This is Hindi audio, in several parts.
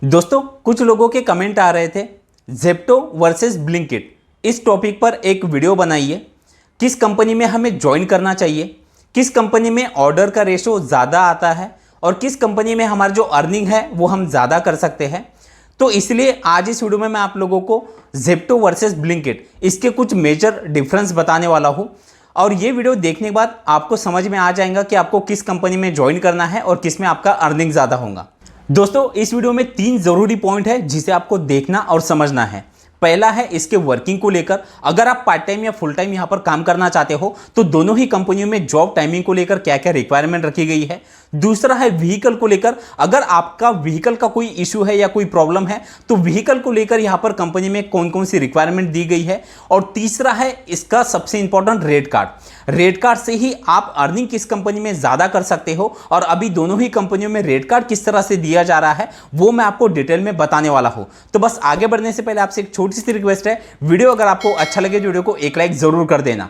दोस्तों कुछ लोगों के कमेंट आ रहे थे ज़ेप्टो वर्सेस ब्लिंकिट। इस टॉपिक पर एक वीडियो बनाइए। किस कंपनी में हमें ज्वाइन करना चाहिए, किस कंपनी में ऑर्डर का रेशो ज़्यादा आता है और किस कंपनी में हमारा जो अर्निंग है वो हम ज़्यादा कर सकते हैं। तो इसलिए आज इस वीडियो में मैं आप लोगों को ज़ेप्टो वर्सेस ब्लिंकिट इसके कुछ मेजर डिफरेंस बताने वाला हूँ। और ये वीडियो देखने के बाद आपको समझ में आ जाएगा कि आपको किस कंपनी में ज्वाइन करना है और किस में आपका अर्निंग ज़्यादा होगा। दोस्तों इस वीडियो में 3 जरूरी पॉइंट है जिसे आपको देखना और समझना है। पहला है इसके वर्किंग को लेकर, अगर आप पार्ट टाइम या फुल टाइम यहां पर काम करना चाहते हो तो दोनों ही कंपनियों में जॉब टाइमिंग को लेकर क्या क्या रिक्वायरमेंट रखी गई है। दूसरा है व्हीकल को लेकर, अगर आपका व्हीकल का कोई इशू है या कोई प्रॉब्लम है तो व्हीकल को लेकर यहां पर कंपनी में कौन कौन सी रिक्वायरमेंट दी गई है। और तीसरा है इसका सबसे important rate card. Rate card से ही आप अर्निंग किस कंपनी में ज्यादा कर सकते हो और अभी दोनों ही कंपनियों में रेट कार्ड किस तरह से दिया जा रहा है वो मैं आपको डिटेल में बताने वाला हूं। तो बस आगे बढ़ने से पहले आपसे एक छोटी सी रिक्वेस्ट है, वीडियो अगर आपको अच्छा लगे वीडियो को एक लाइक जरूर कर देना।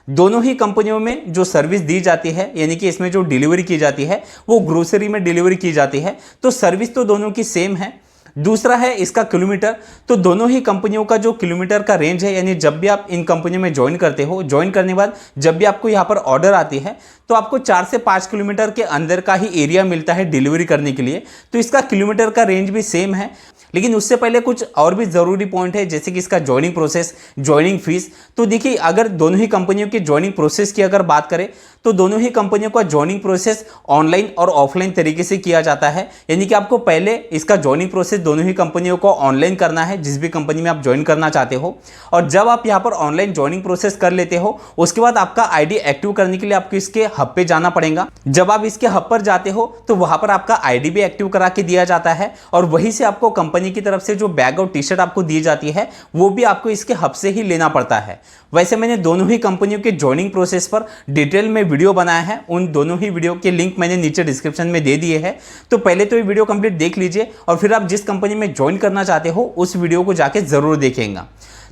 दोनों ही कंपनियों में जो सर्विस दी जाती है यानी कि इसमें जो डिलीवरी की जाती है वो ग्रोसरी में डिलीवरी की जाती है, तो सर्विस तो दोनों की सेम है। दूसरा है इसका किलोमीटर, तो दोनों ही कंपनियों का जो किलोमीटर का रेंज है यानी जब भी आप इन कंपनियों में ज्वाइन करते हो, ज्वाइन करने के बाद जब भी आपको यहाँ पर ऑर्डर आती है तो आपको 4 से 5 किलोमीटर के अंदर का ही एरिया मिलता है डिलीवरी करने के लिए, तो इसका किलोमीटर का रेंज भी सेम है। लेकिन उससे पहले कुछ और भी ज़रूरी पॉइंट है जैसे कि इसका ज्वाइनिंग प्रोसेस, ज्वाइनिंग फीस। तो देखिए अगर दोनों ही कंपनियों की ज्वाइनिंग प्रोसेस की अगर बात करें तो दोनों ही कंपनियों का ज्वाइनिंग प्रोसेस ऑनलाइन और ऑफलाइन तरीके से किया जाता है, यानी कि आपको पहले इसका ज्वाइनिंग प्रोसेस दोनों ही कंपनियों को ऑनलाइन करना है जिस भी कंपनी में आप ज्वाइन करना चाहते हो। और जब आप यहाँ पर ऑनलाइन ज्वाइनिंग प्रोसेस कर लेते हो उसके बाद आपका आईडी एक्टिव करने के लिए आपको इसके हब पे जाना पड़ेगा। जब आप इसके हब पर जाते हो तो वहां पर आपका आईडी भी एक्टिव करा के दिया जाता है और वहीं से आपको कंपनी की तरफ से जो बैग और टी शर्ट आपको दी जाती है वो भी आपको इसके हब से ही लेना पड़ता है। वैसे मैंने दोनों ही कंपनियों के ज्वाइनिंग प्रोसेस पर डिटेल में वीडियो बनाया है, उन दोनों ही वीडियो के लिंक मैंने नीचे डिस्क्रिप्शन में दे दिए हैं। तो पहले तो ये वीडियो कंप्लीट देख लीजिए और फिर आप जिस कंपनी में ज्वाइन करना चाहते हो उस वीडियो को जाके जरूर देखेंगे।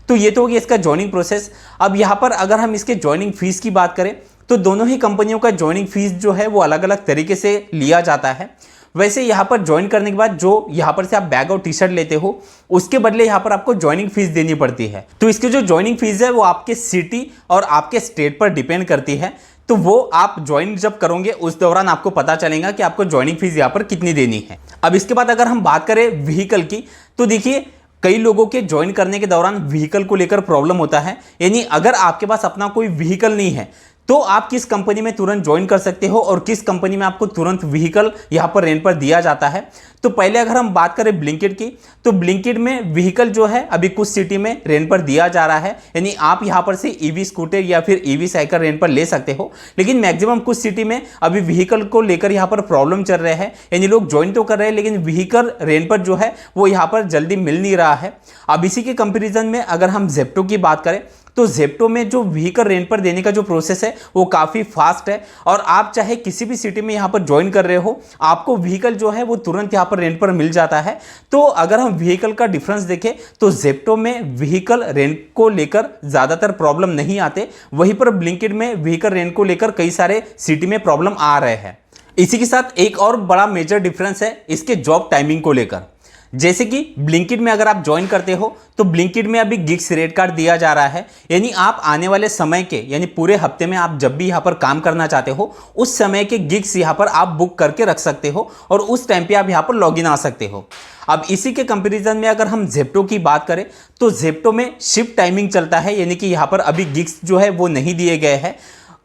तो ये तो हो गया इसका ज्वाइनिंग प्रोसेस। अब यहाँ पर अगर हम इसके ज्वाइनिंग फीस की बात करें तो दोनों ही कंपनियों का ज्वाइनिंग फीस जो है वो अलग अलग तरीके से लिया जाता है। वैसे यहाँ पर ज्वाइन करने के बाद जो यहाँ पर से आप बैग और टी शर्ट लेते हो उसके बदले यहाँ पर आपको ज्वाइनिंग फीस देनी पड़ती है। तो इसकी जो ज्वाइनिंग फीस है वो आपके सिटी और आपके स्टेट पर डिपेंड करती है। तो वो आप ज्वाइन जब करोगे उस दौरान आपको पता चलेगा कि आपको ज्वाइनिंग फीस यहाँ पर कितनी देनी है। अब इसके बाद अगर हम बात करें व्हीकल की तो देखिए कई लोगों के ज्वाइन करने के दौरान व्हीकल को लेकर प्रॉब्लम होता है, यानी अगर आपके पास अपना कोई व्हीकल नहीं है तो आप किस कंपनी में तुरंत ज्वाइन कर सकते हो और किस कंपनी में आपको तुरंत व्हीकल यहाँ पर रेंट पर दिया जाता है। तो पहले अगर हम बात करें ब्लिंकिट की तो ब्लिंकिट में व्हीकल जो है अभी कुछ सिटी में रेंट पर दिया जा रहा है, यानी आप यहाँ पर से ईवी स्कूटर या फिर ईवी साइकिल रेंट पर ले सकते हो। लेकिन मैक्सिमम कुछ सिटी में अभी व्हीकल को लेकर यहाँ पर प्रॉब्लम चल रहा है, यानी लोग ज्वाइन तो कर रहे हैं लेकिन व्हीकल रेंट पर जो है वो यहाँ पर जल्दी मिल नहीं रहा है। अब इसी के कंपेरिजन में अगर हम ज़ेप्टो की बात करें तो ज़ेप्टो में जो व्हीकल रेंट पर देने का जो प्रोसेस है वो काफ़ी फास्ट है और आप चाहे किसी भी सिटी में यहाँ पर ज्वाइन कर रहे हो आपको व्हीकल जो है वो तुरंत यहाँ पर रेंट पर मिल जाता है। तो अगर हम व्हीकल का डिफरेंस देखें तो ज़ेप्टो में व्हीकल रेंट को लेकर ज़्यादातर प्रॉब्लम नहीं आते, वहीं पर ब्लिंकिट में व्हीकल रेंट को लेकर कई सारे सिटी में प्रॉब्लम आ रहे हैं। इसी के साथ एक और बड़ा मेजर डिफरेंस है इसके जॉब टाइमिंग को लेकर। जैसे कि ब्लिंकिट में अगर आप ज्वाइन करते हो तो ब्लिंकिट में अभी गिग्स रेट कार्ड दिया जा रहा है, यानी आप आने वाले समय के यानी पूरे हफ्ते में आप जब भी यहाँ पर काम करना चाहते हो उस समय के गिग्स यहाँ पर आप बुक करके रख सकते हो और उस टाइम पे आप यहाँ पर लॉगिन आ सकते हो। अब इसी के कंपैरिजन में अगर हम ज़ेप्टो की बात करें तो ज़ेप्टो में शिफ्ट टाइमिंग चलता है, यानी कि यहाँ पर अभी गिग्स जो है वो नहीं दिए गए हैं।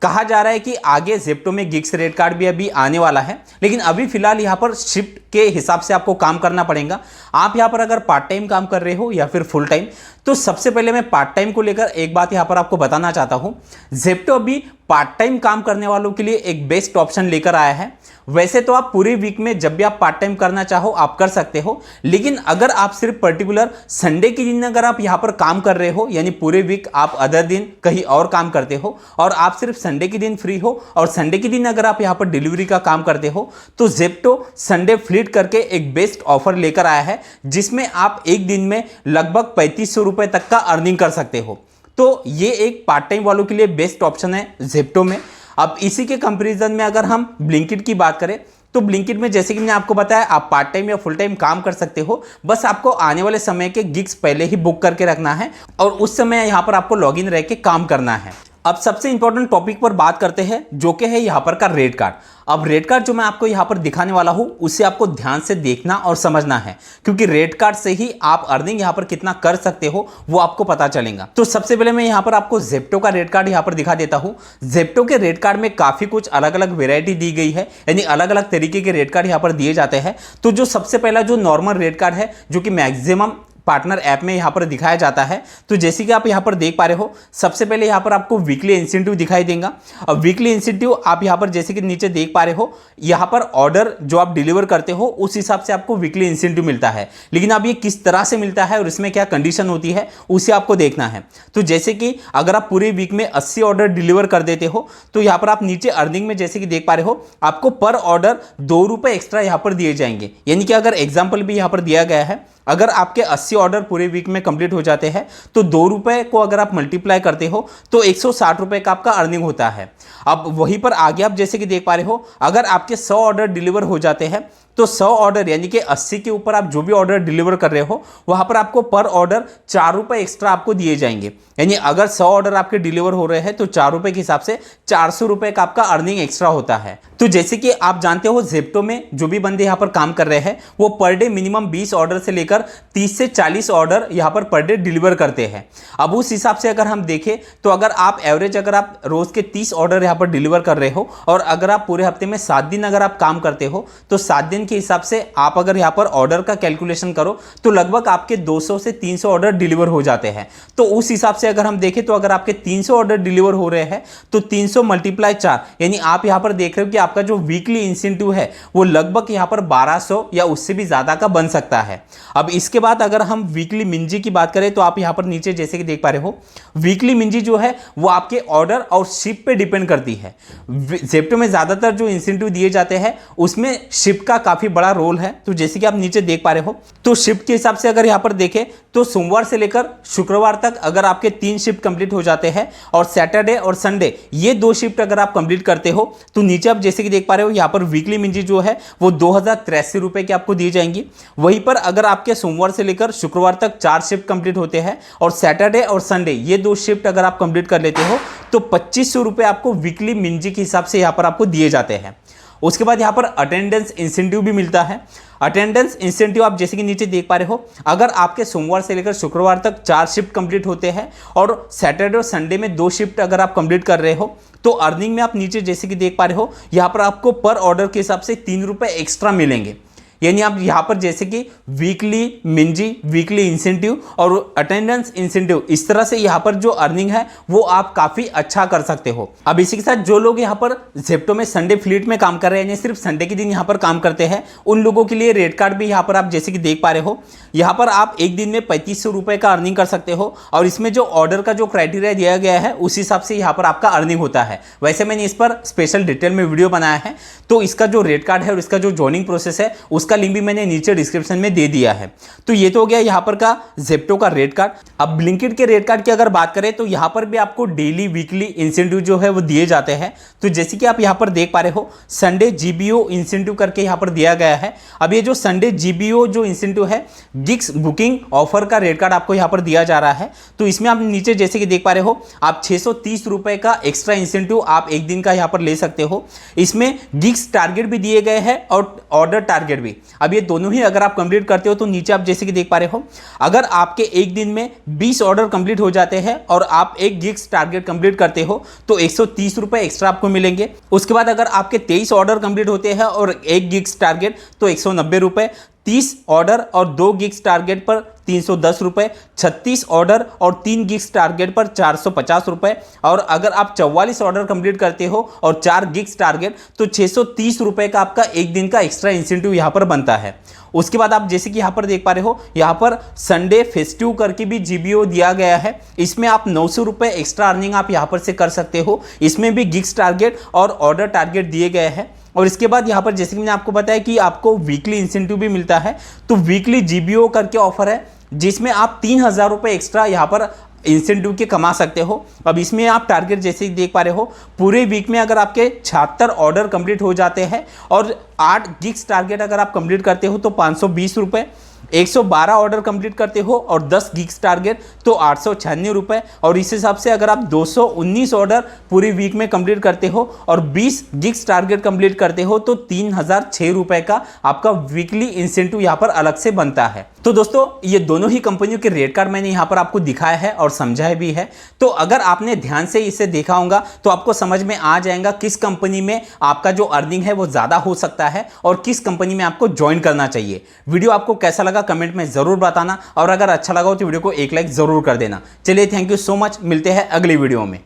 कहा जा रहा है कि आगे ज़ेप्टो में गिग्स रेट कार्ड भी अभी आने वाला है, लेकिन अभी फिलहाल यहाँ पर शिफ्ट के हिसाब से आपको काम करना पड़ेगा। आप यहाँ पर अगर पार्ट टाइम काम कर रहे हो या फिर फुल टाइम, तो सबसे पहले मैं पार्ट टाइम को लेकर एक बात यहाँ पर आपको बताना चाहता हूँ। ज़ेप्टो अभी पार्ट टाइम काम करने वालों के लिए एक बेस्ट ऑप्शन लेकर आया है। वैसे तो आप पूरे वीक में जब भी आप पार्ट टाइम करना चाहो आप कर सकते हो, लेकिन अगर आप सिर्फ पर्टिकुलर संडे के दिन अगर आप यहाँ पर काम कर रहे हो यानी पूरे वीक आप अदर दिन कहीं और काम करते हो और आप सिर्फ संडे के दिन फ्री हो और संडे के दिन अगर आप यहाँ पर डिलीवरी का काम करते हो तो ज़ेप्टो संडे फ्लीट करके एक बेस्ट ऑफर लेकर आया है जिसमें आप एक दिन में लगभग 3500 रुपये तक का अर्निंग कर सकते हो। तो ये एक पार्ट टाइम वालों के लिए बेस्ट ऑप्शन है ज़ेप्टो में। अब इसी के कंपैरिजन में अगर हम ब्लिंकिट की बात करें तो ब्लिंकिट में जैसे कि मैंने आपको बताया, आप पार्ट टाइम या फुल टाइम काम कर सकते हो। बस आपको आने वाले समय के गिग्स पहले ही बुक करके रखना है और उस समय यहाँ पर आपको लॉगिन रह के काम करना है। अब सबसे इंपॉर्टेंट टॉपिक पर बात करते हैं, जो कि है यहाँ पर का रेट कार्ड। अब रेट कार्ड जो मैं आपको यहाँ पर दिखाने वाला हूँ, उसे आपको ध्यान से देखना और समझना है, क्योंकि रेट कार्ड से ही आप अर्निंग यहाँ पर कितना कर सकते हो वो आपको पता चलेगा। तो सबसे पहले मैं यहाँ पर आपको जेप्टो का रेट कार्ड यहाँ पर दिखा देता हूँ। जेप्टो के रेट कार्ड में काफी कुछ अलग अलग वेरायटी दी गई है, यानी अलग अलग तरीके के रेट कार्ड यहाँ पर दिए जाते हैं। तो जो सबसे पहला जो नॉर्मल रेट कार्ड है, जो कि मैक्सिमम पार्टनर ऐप में यहाँ पर दिखाया जाता है, तो जैसे कि आप यहाँ पर देख पा रहे हो, सबसे पहले यहाँ पर आपको वीकली इंसेंटिव दिखाई देगा। और वीकली इंसेंटिव आप यहाँ पर जैसे कि नीचे देख पा रहे हो, यहाँ पर ऑर्डर जो आप डिलीवर करते हो उस हिसाब से आपको वीकली इंसेंटिव मिलता है। लेकिन अब ये किस तरह से मिलता है और इसमें क्या कंडीशन होती है उसे आपको देखना है। तो जैसे कि अगर आप पूरे वीक में 80 ऑर्डर डिलीवर कर देते हो, तो यहाँ पर आप नीचे अर्निंग में जैसे कि देख पा रहे हो, आपको पर ऑर्डर 2 रुपए एक्स्ट्रा यहाँ पर दिए जाएंगे। यानी कि अगर एग्जाम्पल भी यहाँ पर दिया गया है, अगर आपके 80 ऑर्डर पूरे वीक में कंप्लीट हो जाते हैं, तो 2 रुपए को अगर आप मल्टीप्लाई करते हो तो 160 रुपए का आपका अर्निंग होता है। अब वहीं पर आगे आप जैसे कि देख पा रहे हो, अगर आपके 100 ऑर्डर डिलीवर हो जाते हैं, तो 100 ऑर्डर यानी कि 80 के ऊपर आप जो भी ऑर्डर डिलीवर कर रहे हो, वहां पर आपको पर ऑर्डर 4 रुपए एक्स्ट्रा आपको दिए जाएंगे। यानी अगर 100 ऑर्डर आपके डिलीवर हो रहे हैं, तो 4 रुपए के हिसाब से 400 रुपए का आपका अर्निंग एक्स्ट्रा होता है। तो जैसे कि आप जानते हो, जेप्टो में जो भी बंदे यहाँ पर काम कर रहे हैं, वो पर डे मिनिमम 20 ऑर्डर से लेकर 30 से 40 ऑर्डर यहाँ पर डे डिलीवर करते हैं। अब उस हिसाब से अगर हम देखें, तो अगर आप एवरेज अगर आप रोज के 30 ऑर्डर यहाँ पर डिलीवर कर रहे हो, और अगर आप पूरे हफ्ते में 7 दिन अगर आप काम करते हो, तो 7 दिन के हिसाब से आप अगर यहाँ पर ऑर्डर का कैलकुलेशन करो, तो लगभग आपके 200 से 300 ऑर्डर डिलीवर हो जाते हैं। तो उस हिसाब से अगर हम देखें, तो अगर आपके 300 ऑर्डर डिलीवर हो रहे हैं, तो 300 मल्टीप्लाई 4, यानी आप यहाँ पर देख रहे हो कि आपका जो वीकली इंसेंटिव है वो लगभग यहाँ पर 1200 या उससे भी ज्यादा का बन सकता है। अब इसके बाद अगर हम वीकली मिंजी की बात करें, तो आप यहाँ पर नीचे जैसे कि देख पा रहे हो, वीकली मिंजी जो है वो आपके ऑर्डर और शिप पे डिपेंड करती है। जेप्टो में ज्यादातर जो इंसेंटिव दिए जाते हैं, उसमें शिप का काफी बड़ा रोल है। तो जैसे कि आप नीचे देख पा रहे हो, तो शिफ्ट के हिसाब से अगर यहाँ पर देखें, तो सोमवार से लेकर शुक्रवार तक अगर आपके 3 शिफ्ट कंप्लीट हो जाते हैं, और सैटरडे और संडे ये 2 शिफ्ट अगर आप कंप्लीट करते हो, तो नीचे आप जैसे कि देख पा रहे हो, यहाँ पर वीकली मिंजी जो है वो 2083 रुपए की आपको दी जाएंगी। वहीं पर अगर आपके सोमवार से लेकर शुक्रवार तक 4 शिफ्ट कंप्लीट होते हैं, और सैटरडे और संडे ये 2 शिफ्ट अगर आप कंप्लीट कर लेते हो, तो 2500 रुपए आपको वीकली मिंजी के हिसाब से यहाँ पर आपको दिए जाते हैं। उसके बाद यहाँ पर अटेंडेंस इंसेंटिव भी मिलता है। अटेंडेंस इंसेंटिव आप जैसे कि नीचे देख पा रहे हो, अगर आपके सोमवार से लेकर शुक्रवार तक 4 शिफ्ट कंप्लीट होते हैं, और सैटरडे और संडे में 2 शिफ्ट अगर आप कंप्लीट कर रहे हो, तो अर्निंग में आप नीचे जैसे कि देख पा रहे हो, यहाँ पर आपको पर ऑर्डर के हिसाब से 3 रुपए एक्स्ट्रा मिलेंगे। यानी आप यहाँ पर जैसे कि वीकली मिंजी, वीकली इंसेंटिव और अटेंडेंस इंसेंटिव, इस तरह से यहाँ पर जो अर्निंग है वो आप काफी अच्छा कर सकते हो। अब इसी के साथ जो लोग यहाँ पर जेप्टो में संडे फ्लीट में काम कर रहे हैं, यानी सिर्फ संडे के दिन यहाँ पर काम करते हैं, उन लोगों के लिए रेट कार्ड भी यहाँ पर आप जैसे कि देख पा रहे हो, यहाँ पर आप एक दिन में 3500 रुपए का अर्निंग कर सकते हो। और इसमें जो ऑर्डर का जो क्राइटेरिया दिया गया है, उस हिसाब से यहाँ पर आपका अर्निंग होता है। वैसे मैंने इस पर स्पेशल डिटेल में वीडियो बनाया है, तो इसका जो रेट कार्ड है और इसका जो ज्वाइनिंग प्रोसेस है, उसका लिंक भी मैंने नीचे डिस्क्रिप्शन में दे दिया है। तो ये तो हो गया यहाँ पर का जेप्टो का रेट कार्ड। अब ब्लिंकिट के रेट कार्ड की अगर बात करें, तो यहाँ पर भी आपको डेली वीकली इंसेंटिव जो है वो दिए जाते हैं। तो जैसे कि आप यहाँ पर देख पा रहे हो, संडे जीबीओ इंसेंटिव करके यहाँ पर दिया गया है। अब ये जो संडे जीबीओ जो इंसेंटिव है, गिग्स बुकिंग ऑफर का रेट कार्ड आपको यहाँ पर दिया जा रहा है। तो इसमें आप नीचे जैसे कि देख पा रहे हो, आप 630 रुपए का एक्स्ट्रा इंसेंटिव आप एक दिन का यहाँ पर ले सकते हो। इसमें गिग्स टारगेट भी दिए गए हैं और ऑर्डर टारगेट भी। अब ये दोनों ही अगर आप कंप्लीट करते हो, तो नीचे आप जैसे कि देख पा रहे हो, अगर आपके एक दिन में 20 ऑर्डर कंप्लीट हो जाते हैं और आप एक गिग्स टारगेट कंप्लीट करते हो, तो 130 रुपए एक्स्ट्रा आपको मिलेंगे। उसके बाद अगर आपके 23 ऑर्डर कंप्लीट होते हैं और एक गिग्स टारगेट, तो 190 रुपए। 30 ऑर्डर और 2 गिग्स टारगेट पर 310 रुपए, 36 ऑर्डर और 3 गिग्स टारगेट पर 450 रुपए, और अगर आप 44 ऑर्डर कंप्लीट करते हो और 4 गिग्स टारगेट, तो 630 रुपए का आपका एक दिन का एक्स्ट्रा इंसेंटिव यहाँ पर बनता है। उसके बाद आप जैसे कि यहाँ पर देख पा रहे हो, यहाँ पर संडे फेस्टिव करके भी जीबीओ दिया गया है। इसमें आप 900 रुपए एक्स्ट्रा अर्निंग आप यहाँ पर से कर सकते हो। इसमें भी गिग्स टारगेट और ऑर्डर टारगेट दिए गए हैं। और इसके बाद यहाँ पर जैसे कि मैंने आपको बताया कि आपको वीकली इंसेंटिव भी मिलता है, तो वीकली जीबीओ करके ऑफर है, जिसमें आप 3000 रुपए एक्स्ट्रा यहाँ पर इंसेंटिव के कमा सकते हो। अब इसमें आप टारगेट जैसे ही देख पा रहे हो, पूरे वीक में अगर आपके 76 ऑर्डर कंप्लीट हो जाते हैं और 8 गिग्स टारगेट अगर आप कंप्लीट करते हो तो 520 रुपये, 112 ऑर्डर कंप्लीट करते हो और 10 गिग्स टारगेट तो 896 रुपये, और इस हिसाब से अगर आप 219 ऑर्डर पूरी वीक में कंप्लीट करते हो और 20 गिग्स टारगेट कंप्लीट करते हो तो 3006 रुपये का आपका वीकली इंसेंटिव यहाँ पर अलग से बनता है। तो दोस्तों ये दोनों ही कंपनियों के रेट कार्ड मैंने यहाँ पर आपको दिखाया है और समझाया भी है। तो अगर आपने ध्यान से इसे देखा होगा तो आपको समझ में आ जाएगा किस कंपनी में आपका जो अर्निंग है वो ज़्यादा हो सकता है और किस कंपनी में आपको ज्वाइन करना चाहिए। वीडियो आपको कैसा लगा कमेंट में ज़रूर बताना, और अगर अच्छा लगा हो तो वीडियो को एक लाइक ज़रूर कर देना। चलिए, थैंक यू सो मच, मिलते हैं अगली वीडियो में।